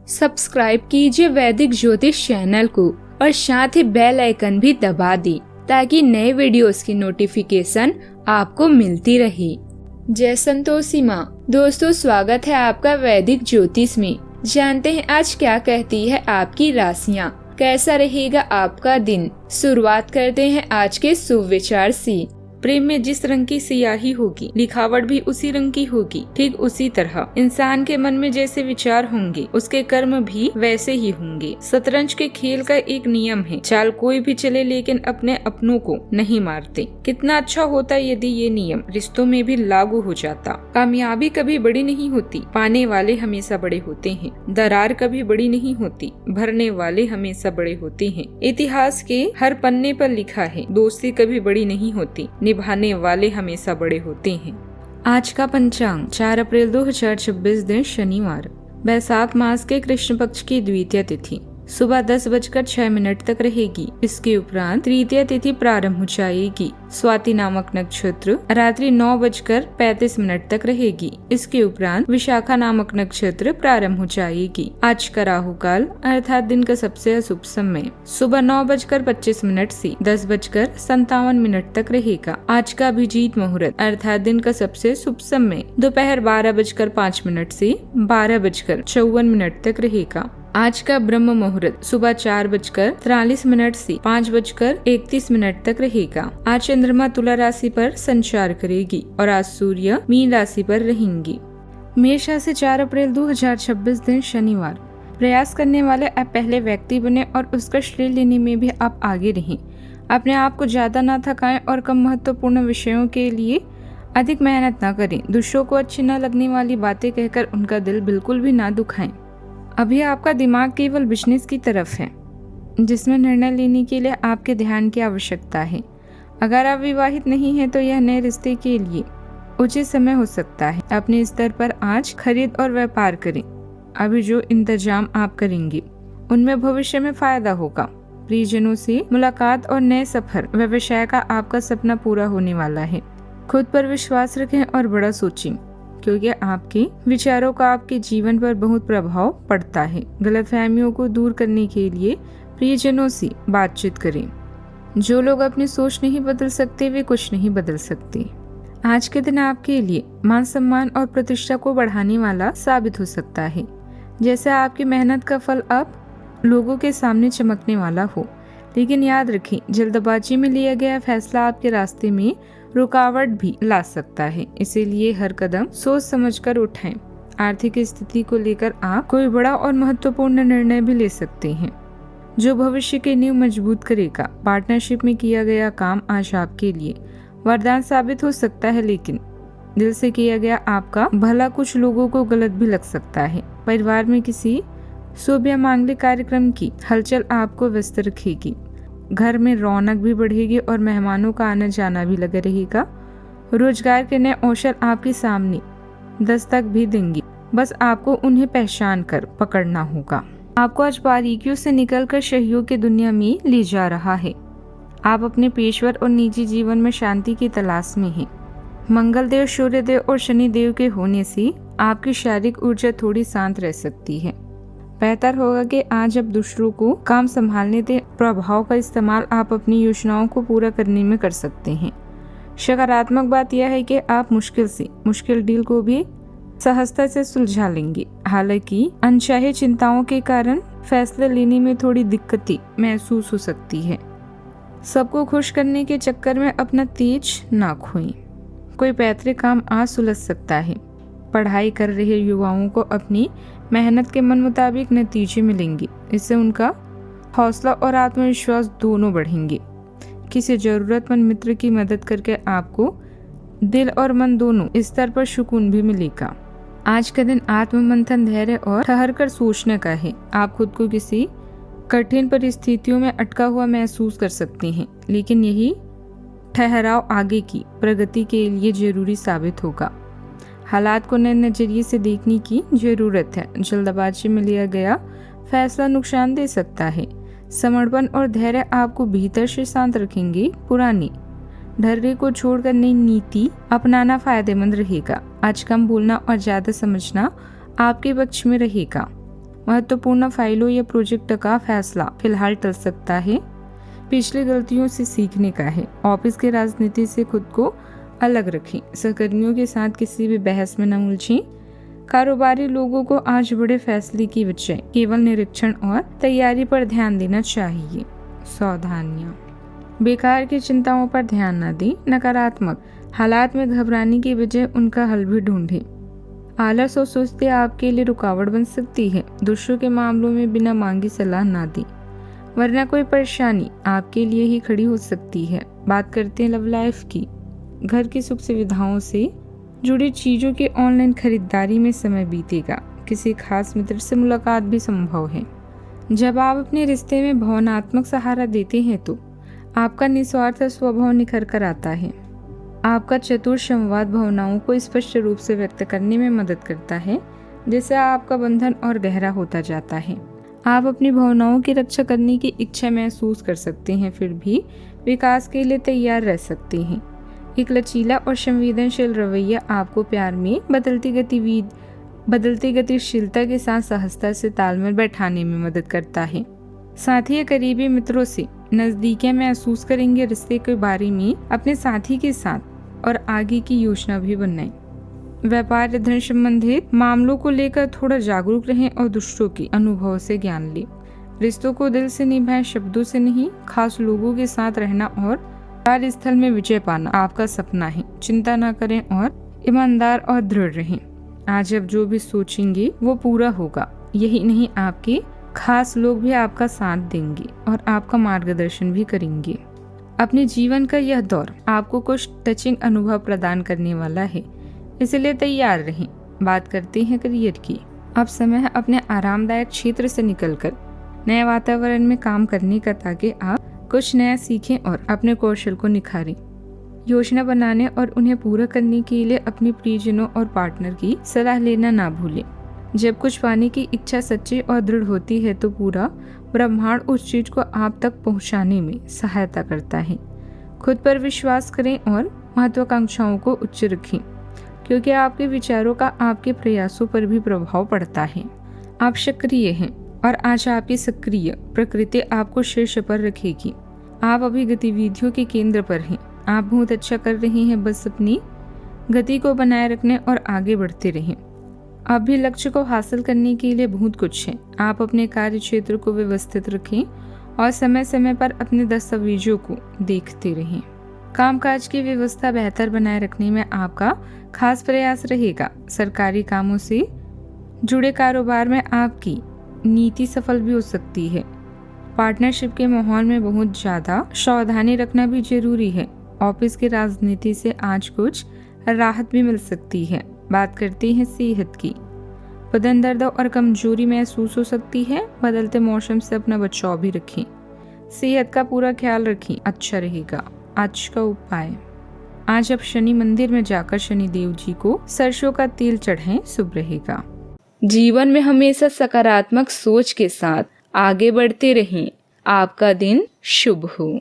Subscribe कीजिए वैदिक ज्योतिष चैनल को और साथ ही बेल आइकन भी दबा दी ताकि नए वीडियोस की नोटिफिकेशन आपको मिलती रहे। जय संतोषी माँ। दोस्तों, स्वागत है आपका वैदिक ज्योतिष में। जानते हैं आज क्या कहती है आपकी राशियाँ, कैसा रहेगा आपका दिन। शुरुआत करते हैं आज के शुभ विचार से। प्रेम में जिस रंग की सियाही होगी, लिखावट भी उसी रंग की होगी। ठीक उसी तरह इंसान के मन में जैसे विचार होंगे, उसके कर्म भी वैसे ही होंगे। शतरंज के खेल का एक नियम है, चाल कोई भी चले लेकिन अपने अपनों को नहीं मारते। कितना अच्छा होता यदि ये नियम रिश्तों में भी लागू हो जाता। कामयाबी कभी बड़ी नहीं होती, पाने वाले हमेशा बड़े होते हैं। दरार कभी बड़ी नहीं होती, भरने वाले हमेशा बड़े होते हैं। इतिहास के हर पन्ने पर लिखा है, दोस्ती कभी बड़ी नहीं होती, निभाने वाले हमेशा बड़े होते हैं। आज का पंचांग 4 अप्रैल 2026 दिन शनिवार, बैसाख मास के कृष्ण पक्ष की द्वितीय तिथि सुबह 10:06 तक रहेगी। इसके उपरांत तृतीय तिथि प्रारंभ हो जाएगी। स्वाति नामक नक्षत्र रात्रि 9:35 तक रहेगी। इसके उपरांत विशाखा नामक नक्षत्र प्रारंभ हो जाएगी। आज का राहु काल अर्थात दिन का सबसे अशुभ समय सुबह 9:25 से 10:57 तक रहेगा। आज का अभिजीत मुहूर्त अर्थात दिन का सबसे शुभ समय दोपहर 12:05 से 12:54 तक रहेगा। आज का ब्रह्म मुहूर्त सुबह 4:43 से 5:31 तक रहेगा। आज चंद्रमा तुला राशि पर संचार करेगी और आज सूर्य मीन राशि पर रहेंगी। मेष राशि 4 अप्रैल 2026 दिन शनिवार, प्रयास करने वाले आप पहले व्यक्ति बने और उसका श्रेय लेने में भी आप आगे रहें। अपने आप को ज्यादा ना थकाएं और कम महत्वपूर्ण विषयों के लिए अधिक मेहनत न करें। दूसरों को अच्छी न लगने वाली बातें कहकर उनका दिल बिल्कुल भी ना दुखाएं। अभी आपका दिमाग केवल बिजनेस की तरफ है, जिसमें निर्णय लेने के लिए आपके ध्यान की आवश्यकता है। अगर आप विवाहित नहीं हैं तो यह नए रिश्ते के लिए उचित समय हो सकता है। अपने स्तर पर आज खरीद और व्यापार करें। अभी जो इंतजाम आप करेंगे उनमें भविष्य में फायदा होगा। प्रियजनों से मुलाकात और नए सफर, व्यवसाय का आपका सपना पूरा होने वाला है। खुद पर विश्वास रखें और बड़ा सोचें, क्योंकि आपके विचारों का आपके जीवन पर बहुत प्रभाव पड़ता है। गलतफहमियों को दूर करने के लिए प्रियजनों से बातचीत करें। जो लोग अपनी सोच नहीं बदल सकते वे कुछ नहीं बदल सकते। आज के दिन आपके लिए मान सम्मान और प्रतिष्ठा को बढ़ाने वाला साबित हो सकता है, जैसे आपकी मेहनत का फल अब लोगों के सामने चमकने वाला हो। लेकिन याद रखें, जल्दबाजी में लिया गया फैसला आपके रास्ते में रुकावट भी ला सकता है, इसीलिए हर कदम सोच समझकर उठाएं। आर्थिक स्थिति को लेकर आप कोई बड़ा और महत्वपूर्ण निर्णय भी ले सकते हैं, जो भविष्य की नींव मजबूत करेगा। पार्टनरशिप में किया गया काम आज आपके लिए वरदान साबित हो सकता है, लेकिन दिल से किया गया आपका भला कुछ लोगों को गलत भी लग सकता है। परिवार में किसी शुभ या मांगलिक कार्यक्रम की हलचल आपको व्यस्त रखेगी। घर में रौनक भी बढ़ेगी और मेहमानों का आना जाना भी लगा रहेगा। रोजगार के नए अवसर आपके सामने दस्तक भी देंगे, बस आपको उन्हें पहचान कर पकड़ना होगा। आपको आज बारीकियों से निकलकर सहयोग की दुनिया में ले जा रहा है। आप अपने पेशेवर और निजी जीवन में शांति की तलाश में हैं। मंगल देव, सूर्य देव और शनि देव के होने से आपकी शारीरिक ऊर्जा थोड़ी शांत रह सकती है। बेहतर होगा कि आज अब दूसरों को काम संभालने दें। प्रभाव का इस्तेमाल आप अपनी योजनाओं को पूरा करने में कर सकते हैं। सकारात्मक बात यह है कि आप मुश्किल से मुश्किल डील को भी सहजता से सुलझा लेंगे। हालांकि अनचाहे चिंताओं के कारण फैसले लेने में थोड़ी दिक्कतें महसूस हो सकती है। सबको खुश करने के चक्कर में अपना तेज ना खोएं। कोई पैतृक काम आज सुलझ सकता है। पढ़ाई कर रहे युवाओं को अपनी मेहनत के मन मुताबिक नतीजे मिलेंगे। इससे उनका हौसला और आत्मविश्वास दोनों बढ़ेंगे। किसी जरूरतमंद मित्र की मदद करके आपको दिल और मन दोनों स्तर पर सुकून भी मिलेगा। आज का दिन आत्ममंथन, धैर्य और ठहर कर सोचने का है। आप खुद को किसी कठिन परिस्थितियों में अटका हुआ महसूस कर सकते हैं, लेकिन यही ठहराव आगे की प्रगति के लिए जरूरी साबित होगा। हालात को नए नजरिए से देखने की जरूरत है। जल्दबाजी में लिया गया फैसला नुकसान दे सकता है। समर्पण और धैर्य आपको भीतर से शांत रखेंगे। पुरानी ढर्रे को छोड़कर नई नीति अपनाना फायदेमंद रहेगा। आज कम बोलना और ज्यादा समझना आपके पक्ष में रहेगा। महत्वपूर्ण फाइलों या प्रोजेक्ट का फैसला फिलहाल टल सकता है। पिछली गलतियों से सीखने का है। ऑफिस की राजनीति से खुद को अलग रखें। सहकर्मियों के साथ किसी भी बहस में न उलझें। कारोबारी लोगों को आज बड़े फैसले की बजाय केवल निरीक्षण और तैयारी पर ध्यान देना चाहिए। सावधानियां, बेकार की चिंताओं पर ध्यान न दें। नकारात्मक हालात में घबराने की बजाय उनका हल भी ढूंढें। आलस और सुस्ती आपके लिए रुकावट बन सकती है। दूसरों के मामलों में बिना मांगी सलाह ना दें, वरना कोई परेशानी आपके लिए ही खड़ी हो सकती है। बात करते हैं लव लाइफ की। घर की सुख सुविधाओं से जुड़ी चीजों की ऑनलाइन खरीदारी में समय बीतेगा। किसी खास मित्र से मुलाकात भी संभव है। जब आप अपने रिश्ते में भावनात्मक सहारा देते हैं तो आपका निस्वार्थ स्वभाव निखर कर आता है। आपका चतुर संवाद भावनाओं को स्पष्ट रूप से व्यक्त करने में मदद करता है, जिससे आपका बंधन और गहरा होता जाता है। आप अपनी भावनाओं की रक्षा करने की इच्छा महसूस कर सकते हैं, फिर भी विकास के लिए तैयार रह सकते हैं। एक लचीला और संवेदनशील रवैया आपको प्यार में बदलती गतिशीलता के साथ सहजता से तालमेल बैठाने में मदद करता है। साथ ही करीबी मित्रों से नजदीकियां महसूस करेंगे। रिश्ते के बारे में अपने साथी के साथ और आगे की योजना भी बनाएं। व्यापार या धन संबंधित मामलों को लेकर थोड़ा जागरूक रहें और दूसरों के अनुभव से ज्ञान लें। रिश्तों को दिल से निभाएं, शब्दों से नहीं। खास लोगों के साथ रहना और कार्यस्थल में विजय पाना आपका सपना है। चिंता न करें और ईमानदार और दृढ़ रहें। आज आप जो भी सोचेंगे वो पूरा होगा। यही नहीं, आपके खास लोग भी आपका साथ देंगे और आपका मार्गदर्शन भी करेंगे। अपने जीवन का यह दौर आपको कुछ टचिंग अनुभव प्रदान करने वाला है, इसलिए तैयार रहें। बात करते हैं करियर की। अब समय है अपने आरामदायक क्षेत्र से निकलकर नए वातावरण में काम करने का, ताकि आप कुछ नया सीखें और अपने कौशल को निखारें। योजना बनाने और उन्हें पूरा करने के लिए अपने प्रियजनों और पार्टनर की सलाह लेना ना भूलें। जब कुछ पाने की इच्छा सच्ची और दृढ़ होती है तो पूरा ब्रह्मांड उस चीज को आप तक पहुंचाने में सहायता करता है। खुद पर विश्वास करें और महत्वाकांक्षाओं को उच्च रखें, क्योंकि आपके विचारों का आपके प्रयासों पर भी प्रभाव पड़ता है। आप सक्रिय हैं और आज आपकी सक्रिय प्रकृति आपको शीर्ष पर रखेगी। आप अभी गतिविधियों के केंद्र पर हैं। आप बहुत अच्छा कर रहे हैं। बस अपनी गति को बनाए रखने और आगे बढ़ते रहें। अब भी लक्ष्य को हासिल करने के लिए बहुत कुछ है। आप अपने कार्य क्षेत्र को व्यवस्थित रखें और समय समय पर अपने दस्तावेजों को देखते रहें। कामकाज की व्यवस्था बेहतर बनाए रखने में आपका खास प्रयास रहेगा। सरकारी कामों से जुड़े कारोबार में आपकी नीति सफल भी हो सकती है। पार्टनरशिप के माहौल में बहुत ज्यादा सावधानी रखना भी जरूरी है। ऑफिस की राजनीति से आज कुछ राहत भी मिल सकती है। बात करते हैं सेहत की। बदन दर्द और कमजोरी महसूस हो सकती है। बदलते मौसम से अपना बचाव भी रखें। सेहत का पूरा ख्याल रखें, अच्छा रहेगा। आज का उपाय, आज आप शनि मंदिर में जाकर शनि देव जी को सरसों का तेल चढ़ाएं, शुभ रहेगा। जीवन में हमेशा सकारात्मक सोच के साथ आगे बढ़ते रहें। आपका दिन शुभ हो।